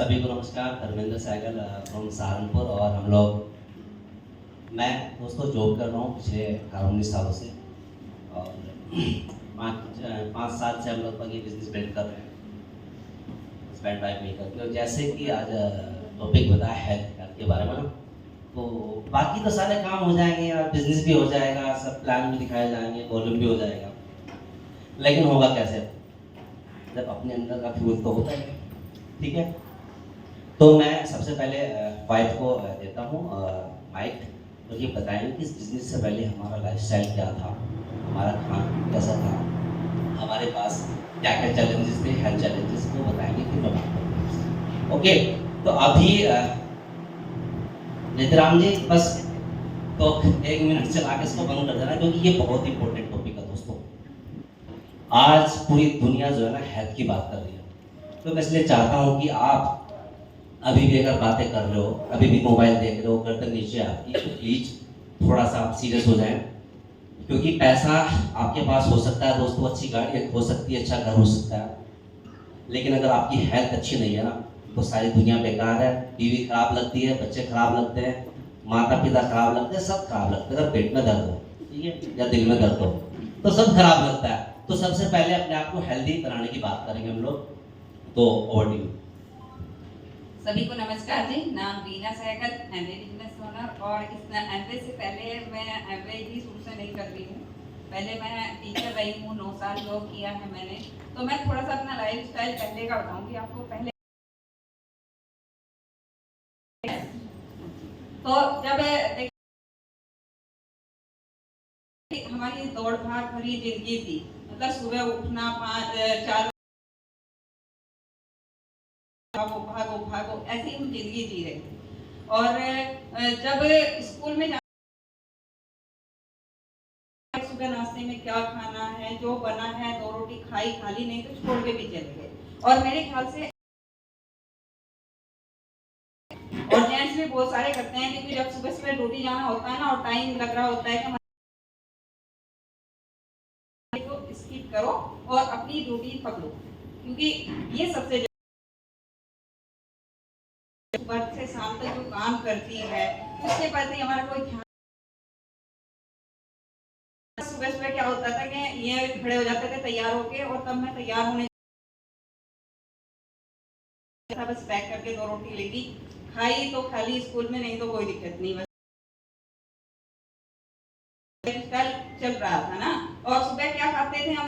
सभी को नमस्कार। धर्मेंद्र सहगल फ्रॉम सहारनपुर। और हम लोग मैं दोस्तों जॉब कर रहा हूँ पिछले 18-19 सालों से। और 5 साल से हम लोग ये बिजनेस बिल्ड कर रहे हैं, हस्बैंड वाइफ मिलकर के। और जैसे कि आज टॉपिक बताया हेल्थ के बारे में ना, तो बाकी तो सारे काम हो जाएंगे और बिजनेस भी हो जाएगा, सब प्लान भी दिखाए जाएंगे, वॉल्यूम भी हो जाएगा। लेकिन होगा कैसे जब अपने अंदर का फ्यूल तो होता है। ठीक है, तो मैं सबसे पहले वाइफ को देता हूँ माइक, और ये बताएंगे कि इस बिजनेस से पहले हमारा लाइफस्टाइल क्या था, हमारा खाना कैसा था, हमारे पास क्या क्या चैलेंजेस थे, हेल्थ चैलेंजेस को बताएंगे, फिर मैं बात करूँगा। ओके, तो अभी नितिराम जी बस तो 1 मिनट चला के इसको बंद कर देना, क्योंकि ये बहुत इंपॉर्टेंट टॉपिक है दोस्तों। आज पूरी दुनिया जो है ना हेल्थ की बात कर रही है, तो मैं इसलिए चाहता हूँ कि आप अभी भी अगर बातें कर रहे हो, अभी भी मोबाइल देख रहे हो, गर्दन नीचे आपकी, तो प्लीज थोड़ा सा आप सीरियस हो जाएं। क्योंकि पैसा आपके पास हो सकता है दोस्तों, अच्छी गाड़ी हो सकती है, अच्छा घर हो सकता है, लेकिन अगर आपकी हेल्थ अच्छी नहीं है ना, तो सारी दुनिया बेकार है। बीवी खराब लगती है, बच्चे खराब लगते हैं, माता पिता खराब लगते हैं, सब खराब लगते हैं। अगर पेट में दर्द हो, ठीक है, या दिल में दर्द हो, तो सब खराब लगता है। तो सबसे पहले अपने आप को हेल्दी बनाने की बात करेंगे हम लोग। तो ओवर टू यू। सभी को नमस्कार जी। नाम Reena Sehgal, Amway business owner. और इस एमवे से पहले मैं एमवे ही शुरू से नहीं कर रही हूँ, पहले मैं टीचर रही हूँ, 9 साल जॉब किया है मैंने। तो मैं थोड़ा सा अपना लाइफ स्टाइल पहले का बताऊँगी आपको। पहले तो जब हमारी दौड़ भाग भरी जिंदगी थी, मतलब सुबह उठना 4 भागो भागो भागो, ऐसी हम जिंदगी जी रहे थे। और जब स्कूल में सुबह नाश्ते में क्या खाना है, जो बना है 2 रोटी खाई, खाली नहीं तो छोड़ के भी चले गए। और मेरे ख्याल से और जेंट्स भी बहुत सारे करते हैं, क्योंकि जब सुबह सुबह ड्यूटी जाना होता है ना, और टाइम लग रहा होता है कि को स्किप करो और अपनी ड्यूटी पकड़ो, क्योंकि ये सबसे सुबह से शाम तक जो काम करती है उसके प्रति हमारा कोई ध्यान। सुबह सुबह क्या होता था कि ये खड़े हो जाते थे तैयार होके, और तब मैं तैयार होने बस पैक करके 2 रोटी लेगी, खाई तो खाली, स्कूल में नहीं तो कोई दिक्कत नहीं, बस चल रहा था ना। और सुबह क्या खाते थे हम,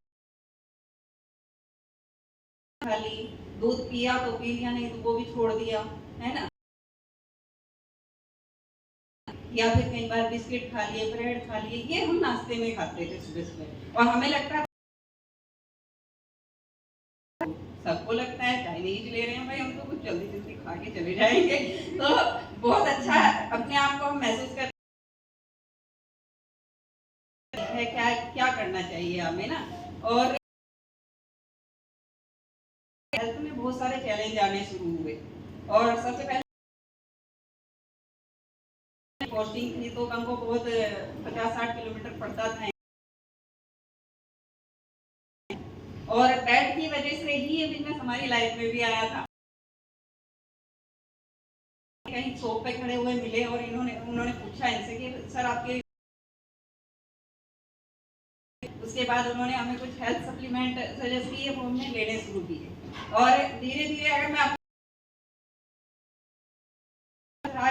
खाली दूध पिया तो पी लिया, नहीं तो वो भी छोड़ दिया, है ना। या फिर कई बार बिस्किट खा लिए, ब्रेड खा लिए, ये हम नाश्ते में खाते थे सुबह सुबह। और हमें लगता, सबको लगता है चाइनीज ले रहे हैं भाई, हम तो कुछ जल्दी जल्दी खा के चले जाएंगे। तो बहुत अच्छा अपने आप को हम महसूस करते हैं क्या क्या करना चाहिए हमें ना। और हेल्थ में बहुत सारे चैलेंज आने शुरू हुए। और सबसे पहले पोस्टिंग थी, तो हमको बहुत 50-60 किलोमीटर पड़ता था, और बेड की वजह से ही ये बिजनेस हमारी लाइफ में भी आया था। कहीं शॉप पे खड़े हुए मिले और उन्होंने पूछा इनसे कि सर आपके, उसके बाद उन्होंने हमें कुछ हेल्थ सप्लीमेंट सजेस्ट किए, वो हमने लेने शुरू किए। और धीरे धीरे अगर मैं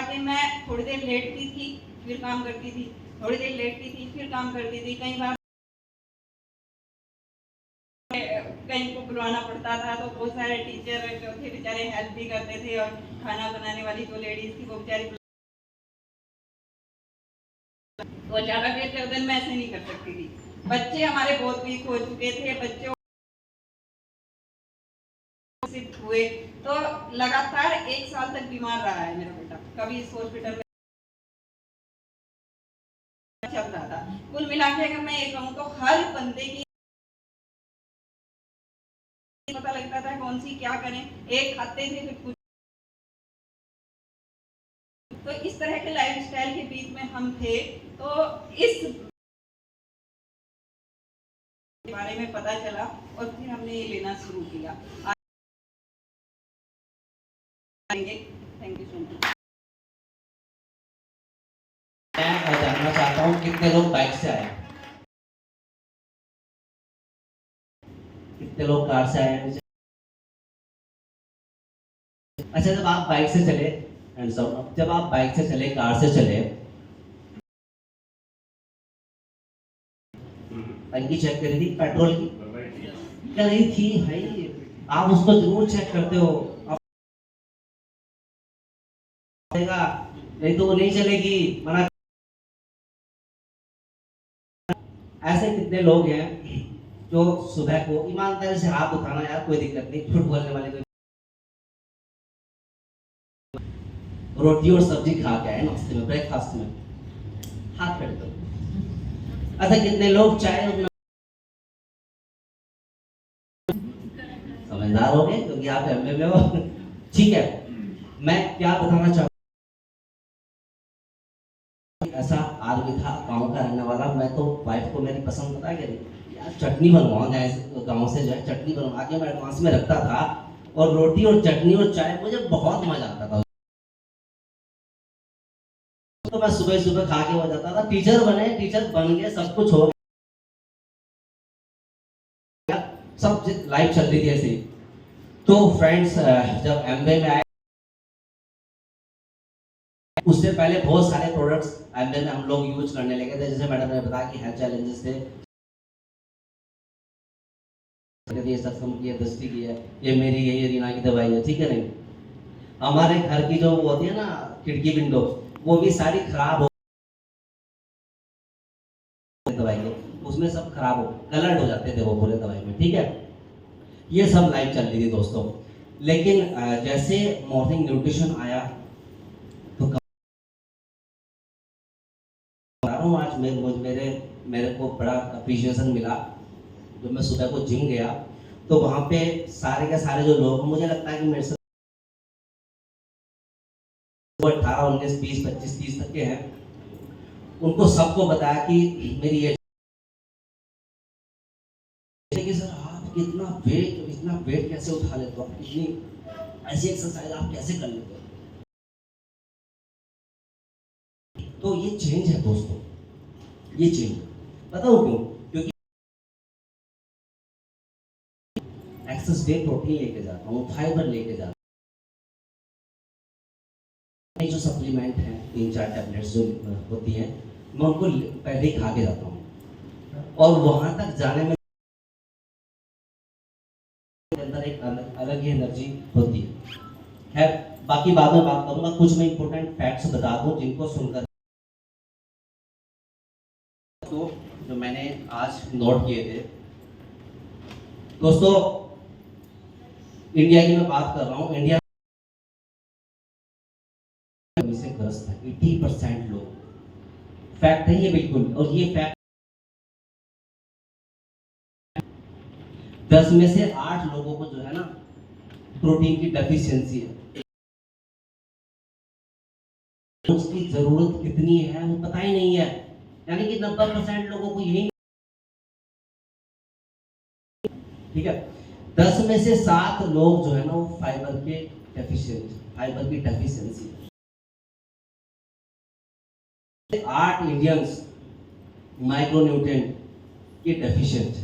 कि मैं थोड़ी देर लेटती थी फिर काम करती थी, थोड़ी देर लेटती थी फिर काम करती थी, कई बार कहीं को बुलवाना पड़ता था, तो बहुत सारे टीचर जो थे बेचारे हेल्प भी करते थे, और खाना बनाने वाली जो लेडीज थी वो बेचारी, तो ज्यादा देर गर्दन में ऐसे नहीं कर सकती थी। बच्चे हमारे बहुत वीक हो चुके थे, बच्चों हुए, तो लगातार 1 साल तक बीमार रहा है मेरा बेटा, कभी इस हॉस्पिटल में चल रहा था। कुल मिला के अगर मैं ये कहूँ तो हर बंदे की पता लगता था कौन सी क्या करें, एक खाते थे फिर कुछ। तो इस तरह के लाइफस्टाइल के बीच में हम थे, तो इस बारे में पता चला और फिर हमने ये लेना शुरू किया। Thank you so much. मैं जानना चाहता हूँ कितने लोग बाइक से आए, कितने लोग कार से आए। अच्छा, जब आप बाइक से चले, जब आप बाइक से चले, कार से चले, टंकी चेक करी थी पेट्रोल की? क्या नहीं थी भाई, आप उसको जरूर चेक करते हो। नहीं तो वो नहीं चलेगी, मना। ऐसे कितने लोग हैं जो सुबह को ईमानदारी से हाथ उठाना, यार कोई दिक्कत नहीं, झूठ बोलने वाले कोई, रोटी और सब्जी खा के आए नाश्ते में, ब्रेकफास्ट में, हाथ खड़े दो। अच्छा, कितने लोग चाय, समझदार हो गए क्योंकि आप एमए में हो। ठीक है, मैं क्या बताना चाहूँ, ऐसा आदमी था गांव का रहने वाला। मैं तो वाइफ को मेरी पसंद, पता है क्या थी? यार चटनी बनवाओ, गांव से जो है चटनी बनवा के मैं एडवांस में रखता था, और रोटी और चटनी और चाय मुझे बहुत मजा आता था। तो मैं सुबह सुबह खा के हो जाता था। टीचर बन गए, सब कुछ हो गया, सब लाइफ चल रही थी ऐसे। तो फ्रेंड्स, जब एमबीए में आए, उससे पहले बहुत सारे प्रोडक्ट्स एमबीए में हम लोग यूज करने लगे थे। जैसे मैडम ने बताया कि हेल्थ चैलेंजेस थे, ये सत्संग की है, दस्ती की है, ये मेरी है, ये रीना की दवाई है, ठीक है नहीं? हमारे घर की जो वो होती है ना खिड़की विंडो, वो भी सारी खराब हो दवाई है, उसमें सब खराब हो, कलर्ड हो जाते थे वो पूरे दवाई में, ठीक है? ये सब लाइफ चल रही थी दोस्तों। लेकिन जैसे मॉर्निंग न्यूट्रिशन आया, तो आज मेरे को बड़ा अप्रिशिएशन मिला। जब मैं सुबह को जिम गया, तो वहां पे सारे के सारे जो लोग, मुझे लगता है कि मेरे से 18, 19, 20, 25, 30 तक के हैं, उनको सबको बताया कि मेरी ये, कि सर आप इतना वेट कैसे उठा लेते हो, आप इतनी ऐसी एक्सरसाइज आप कैसे कर लेते हो? तो ये चेंज है दोस्तों, ये चेंज बताओ क्यों? क्योंकि एक्सेस डे प्रोटीन लेके जाता हूँ, फाइबर लेके जाता हूँ, जो सप्लीमेंट है 3-4 टैबलेट्स जो होती हैं, मैं उनको पहले ही खा के जाता हूँ। और वहां तक जाने में अंदर एक अलग ही एनर्जी होती है। बाकी बाद में बात करूंगा, कुछ मैं इंपॉर्टेंट फैक्ट्स बता दूं जिनको सुनकर, तो जो मैंने आज नोट किए थे दोस्तों। इंडिया की मैं बात कर रहा हूँ, इंडिया से ग्रस्त है 80% लोग, फैक्ट है ये बिल्कुल। और ये फैक्ट 10 में से 8 लोगों को जो है ना प्रोटीन की डेफिशिएंसी है। उसकी जरूरत कितनी है वो पता ही नहीं है, यानी कि 90% लोगों को यही, ठीक है? 10 में से 7 लोग जो है ना वो फाइबर की डेफिशिएंसी, 8 इंडियंस माइक्रोन्यूट्रिएंट के डेफिशिएंट,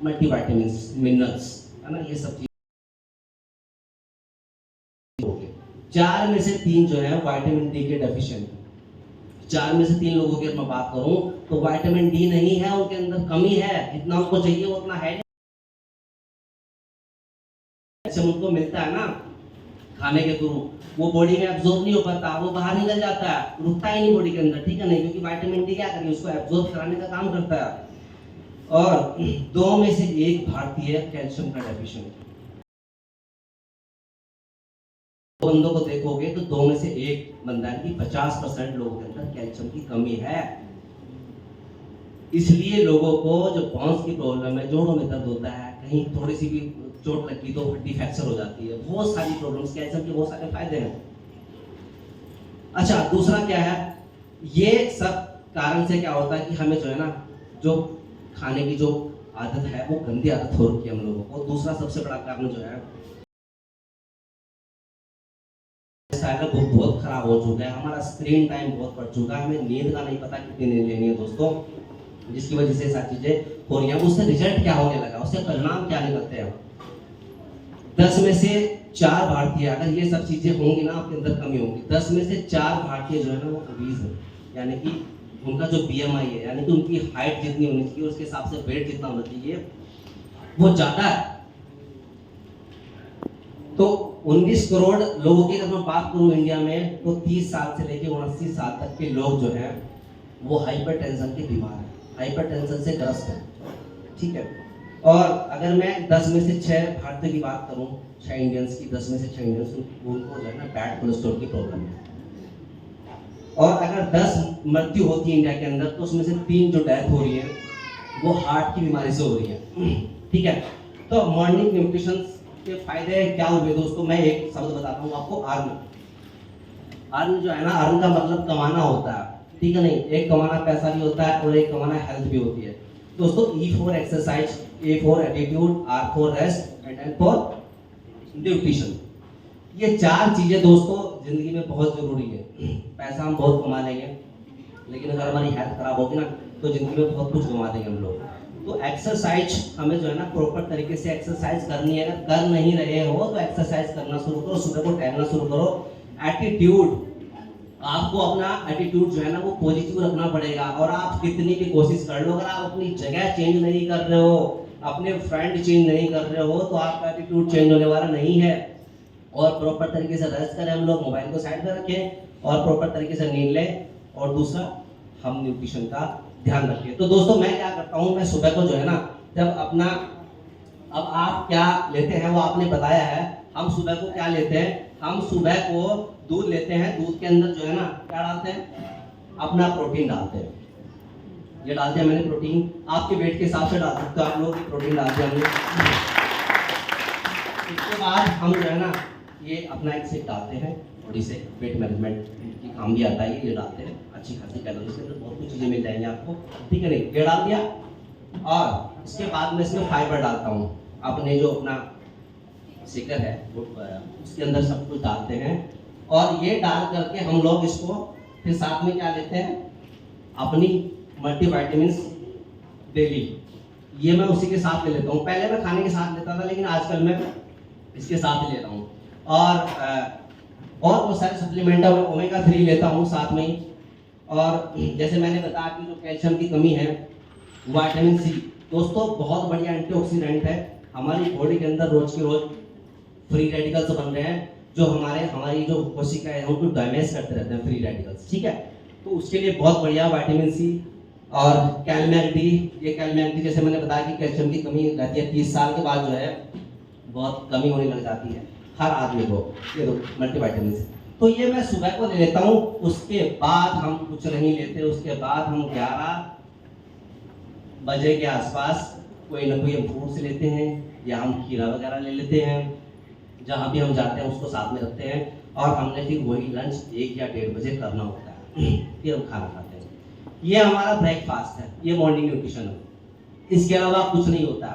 मल्टीविटामिन्स, मिनरल्स, है ना, ये सब चीज हो गए। 4 में से 3 जो है विटामिन डी के डेफिशिएंट। 4 में से 3 लोगों की मैं बात करूं तो विटामिन डी नहीं है, उनके अंदर कमी है, जितना उनको चाहिए वो उतना है नहीं। उनको मिलता है ना खाने के थ्रू, वो बॉडी में एब्जॉर्ब नहीं हो पाता, वो बाहर निकल जाता है, रुकता ही नहीं बॉडी के अंदर, ठीक है नहीं? क्योंकि विटामिन डी क्या करेगी, उसको एब्जॉर्ब कराने का काम करता है। और 2 में से 1 भारतीय कैल्शियम का डेफिशिएंट। बंदों को देखोगे तो 2 में से 1 बंदा है कि 50% लोगों के अंदर कैल्शियम की कमी है। इसलिए लोगों को जो बोन्स की प्रॉब्लम है, जोड़ों में दर्द होता है, कहीं थोड़ी सी भी चोट लगी तो हड्डी फ्रैक्चर हो जाती है, बहुत सारी प्रॉब्लम्स, कैल्शियम के बहुत सारे फायदे हैं। अच्छा, दूसरा क्या है, ये सब कारण से क्या होता है कि हमें जो है ना जो खाने की जो आदत है वो गंदी आदत हो रखी है हम लोगों को। दूसरा सबसे बड़ा कारण जो है लाइफस्टाइल है वो बहुत खराब हो चुका है, हमारा स्क्रीन टाइम बहुत बढ़ चुका है, हमें नींद का नहीं पता कितनी नींद लेनी है दोस्तों, जिसकी वजह से सारी चीजें हो रही हैं। उससे रिजल्ट क्या होने लगा, उससे परिणाम क्या निकलते हैं? 10 में से 4 भारतीय, अगर ये सब चीजें होंगी ना आपके अंदर कमी होगी, 10 में से 4 भारतीय जो है ना वो ओबीज है, यानी कि उनका जो BMI है, यानी कि उनकी हाइट जितनी होनी चाहिए उसके हिसाब से वेट जितना होना चाहिए वो ज्यादा है। तो 19 करोड़ लोगों की अगर मैं बात करूं इंडिया में, तो 30 साल से लेकर 79 साल तक के लोग जो हैं वो हाइपरटेंशन के बीमार हैं, हाइपरटेंशन से ग्रस्त हैं, ठीक है। और अगर मैं 10 में से 6 भारतीय की बात करूं, 6 इंडियंस की, 10 में से 6 इंडियंस, उनको जो है ना बैड कोलेस्ट्रॉल की प्रॉब्लम है। और अगर 10 मृत्यु होती है इंडिया के अंदर, तो उसमें से 3 जो डेथ हो रही है वो हार्ट की बीमारी से हो रही है, ठीक है। तो मॉर्निंग न्यूट्रिशन के फायदे क्या हुए दोस्तों, मैं एक शब्द बताता हूँ आपको, अर्न। अर्न जो है ना, अर्न का मतलब कमाना होता है, ठीक है नहीं, एक कमाना पैसा भी होता है और एक कमाना हेल्थ भी होती है दोस्तों। E for exercise, A for attitude, R for rest and N for nutrition. ये 4 चीजें दोस्तों जिंदगी में बहुत जरूरी है। पैसा हम बहुत कमा लेंगे, लेकिन अगर हमारी हेल्थ खराब होगी ना तो जिंदगी में बहुत कुछ कमा देंगे हम लोग। तो एक्सरसाइज हमें जो है ना प्रॉपर तरीके से एक्सरसाइज करनी है। अगर कर नहीं रहे हो तो एक्सरसाइज करना शुरू करो, सुबह को टहलना शुरू करो। एटीट्यूड, आपको अपना एटीट्यूड जो है ना वो पॉजिटिव रखना पड़ेगा। और आप कितनी भी कोशिश कर लो, अगर आप अपनी जगह चेंज नहीं कर रहे हो, अपने फ्रेंड चेंज नहीं कर रहे हो, तो आपका एटीट्यूड चेंज होने वाला नहीं है। और प्रॉपर तरीके से रेस्ट करें हम लोग, मोबाइल को साइड में रखें और प्रॉपर तरीके से नींद लें। और दूसरा, हम न्यूट्रिशन का ध्यान रखें। तो दोस्तों मैं क्या करता हूँ, मैं सुबह को जो है ना, जब अपना, अब आप क्या लेते हैं वो आपने बताया है, हम सुबह को क्या लेते हैं, हम सुबह को दूध लेते हैं। दूध के अंदर जो है ना क्या डालते हैं, अपना प्रोटीन डालते हैं। ये डालते हैं मैंने प्रोटीन, आपके वेट के हिसाब से डाल सकते हो आप लोग, प्रोटीन डालते हैं हम लोग। इसके बाद हम जो है ना ये अपना एक शेक डालते हैं, थोड़ी से वेट मैनेजमेंट की काम भी आता है, ये डालते हैं। अच्छी खासी कैलोरीज के अंदर बहुत कुछ चीज़ें मिल जाएंगी आपको, ठीक है नहीं, ये डाल दिया। और इसके बाद में इसमें फाइबर डालता हूँ। अपने जो अपना शेकर है वो उसके अंदर सब कुछ डालते हैं। और ये डाल करके हम लोग इसको फिर साथ में क्या लेते हैं, अपनी मल्टीविटामिन्स डेली, ये मैं उसी के साथ ले लेता हूँ। पहले मैं खाने के साथ लेता था, लेकिन आजकल मैं इसके साथ ही ले रहा हूँ। और बहुत सारे सप्लीमेंट है, ओमेगा 3 लेता हूँ साथ में ही। और जैसे मैंने बताया कि जो कैल्शियम की कमी है, विटामिन सी दोस्तों बहुत बढ़िया एंटीऑक्सीडेंट है। हमारी बॉडी के अंदर रोज के रोज फ्री रेडिकल्स बन रहे हैं, जो हमारी जो कोशिकाएं हैं उनको डैमेज करते रहते हैं फ्री रेडिकल्स, ठीक है। तो उसके लिए बहुत बढ़िया विटामिन सी और कैलमैक डी। ये कैलमैक डी जैसे मैंने बताया कि कैल्शियम की कमी रहती है, 30 साल के बाद जो है बहुत कमी होने लग जाती है हर आदमी को, ये दो मल्टीविटामिन। तो ये मैं सुबह को ले लेता हूँ। उसके बाद हम कुछ नहीं लेते, उसके बाद हम 11 बजे के आसपास कोई ना कोई हम फ्रूट्स लेते हैं, या हम खीरा वगैरह ले लेते हैं। जहाँ भी हम जाते हैं उसको साथ में रखते हैं। और हमने फिर वही लंच 1 या 1:30 बजे करना होता है, फिर हम खाना खाते हैं। ये हमारा ब्रेकफास्ट है, ये मॉर्निंग न्यूट्रिशन है। इसके अलावा कुछ नहीं होता,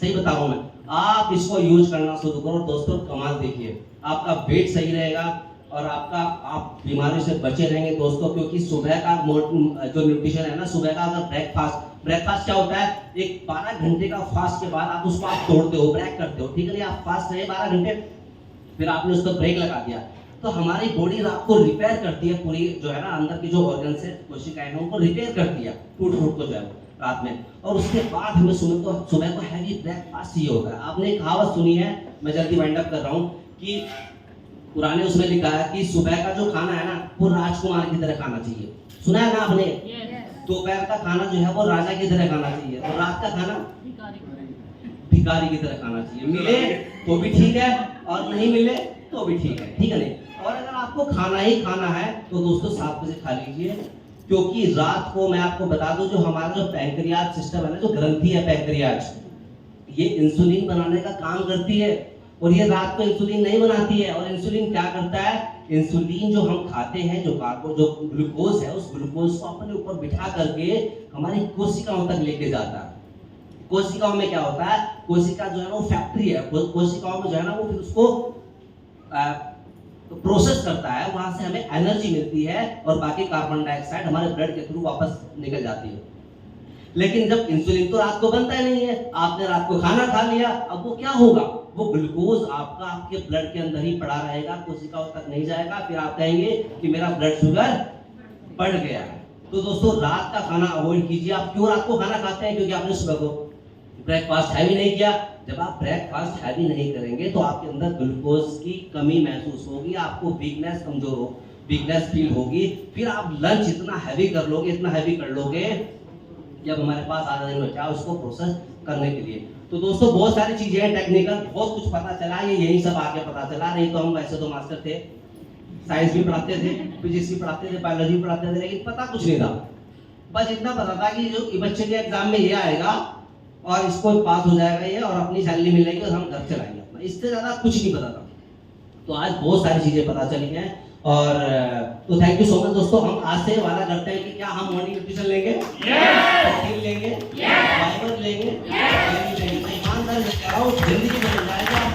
सही बता रहा हूँ मैं। आप इसको यूज करना शुरू करो दोस्तों, कमाल देखिए, आपका वेट सही रहेगा और आप बीमारी से बचे रहेंगे दोस्तों। क्योंकि सुबह का जो न्यूट्रिशन है ना, सुबह का अगर ब्रेकफास्ट क्या होता है, एक 12 घंटे का फास्ट के बाद आप उसको तोड़ते हो, ब्रेक करते हो, ठीक है नहीं। आप फास्ट रहे 12 घंटे, फिर आपने उसको ब्रेक लगा दिया, तो हमारी बॉडी रात को रिपेयर करती है, पूरी जो है ना अंदर की जो ऑर्गन्स है, कोशिकाएं हैं, उनको रिपेयर करती है टूट को जो है रात में। और उसके बाद हमें सुबह को हैवी ब्रेकफास्ट चाहिए होता है। आपने एक कहावत सुनी है, मैं जल्दी वाइंड अप कर रहा हूँ, कि पुराने उसमें लिखा है कि सुबह का जो खाना है ना वो राजकुमार की तरह खाना चाहिए। सुना है ना आपने? दोपहर का खाना जो है वो राजा की तरह खाना चाहिए, और रात का खाना भिखारी की तरह खाना चाहिए। मिले तो भी ठीक है और नहीं मिले तो भी ठीक है, ठीक है नहीं। और अगर आपको खाना ही खाना है तो दोस्तों 7 बजे खा लीजिए, क्योंकि रात को मैं आपको बता दूं, जो हमारा जो पैंक्रियाज सिस्टम है ना, जो ग्रंथि है पैंक्रियाज, ये इंसुलिन बनाने का काम करती है, और ये रात को इंसुलिन नहीं बनाती है। और इंसुलिन क्या करता है, इंसुलिन जो हम खाते हैं, जो ग्लूकोज है, उस ग्लूकोज को अपने ऊपर बिठा करके हमारी कोशिकाओं तक लेके जाता है। कोशिकाओं में क्या होता है, कोशिका जो है ना वो फैक्ट्री है, कोशिकाओं में जो है ना वो फिर उसको प्रोसेस करता है, वहां से हमें एनर्जी मिलती है और बाकी कार्बन डाइऑक्साइड हमारे ब्लड के थ्रू वापस निकल जाती है। लेकिन जब इंसुलिन तो रात को बनता ही नहीं है, आपने रात को खाना खा लिया, अब वो क्या होगा, वो ग्लूकोज आपका आपके ब्लड के अंदर ही पड़ा रहेगा, कोशिकाओं तक नहीं जाएगा, फिर आप कहेंगे कि मेरा ब्लड शुगर बढ़ गया है। तो दोस्तों रात का खाना अवॉइड कीजिए। आप क्यों रात को खाना खाते हैं? क्योंकि आपने सुबह को ब्रेकफास्ट हैवी नहीं किया। जब आप ब्रेकफास्ट हैवी नहीं करेंगे तो आपके अंदर ग्लूकोज की कमी महसूस होगी, आपको वीकनेस वीकनेस फील होगी। फिर आप लंच इतना हैवी कर लोगे, इतना हैवी कर लोगे जब हमारे पास आधा दिन बचा उसको प्रोसेस करने के लिए। तो दोस्तों बहुत सारी चीजें हैं टेक्निकल, बहुत कुछ पता चला, ये यही सब आगे पता चला। नहीं तो हम वैसे तो मास्टर थे, साइंस भी पढ़ाते थे, फिजिक्स भी पढ़ाते थे, बायोलॉजी भी पढ़ाते थे, लेकिन पता कुछ नहीं था। बस इतना पता था कि जो बच्चे के एग्जाम में ये आएगा और इसको पास हो जाएगा ये, और अपनी सैलरी मिलेगी और हम घर चलाएंगे अपना, इससे ज्यादा कुछ नहीं पता था। तो आज बहुत सारी चीजें पता चली हैं। और तो थैंक यू सो मच दोस्तों। हम आज से वादा करते हैं कि क्या हम मॉर्निंग न्यूट्रिशन लेंगे, लेंगे, फाइबर लेंगे, ईमानदारी से कह रहा हूँ, जिंदगी बदल जाएगी।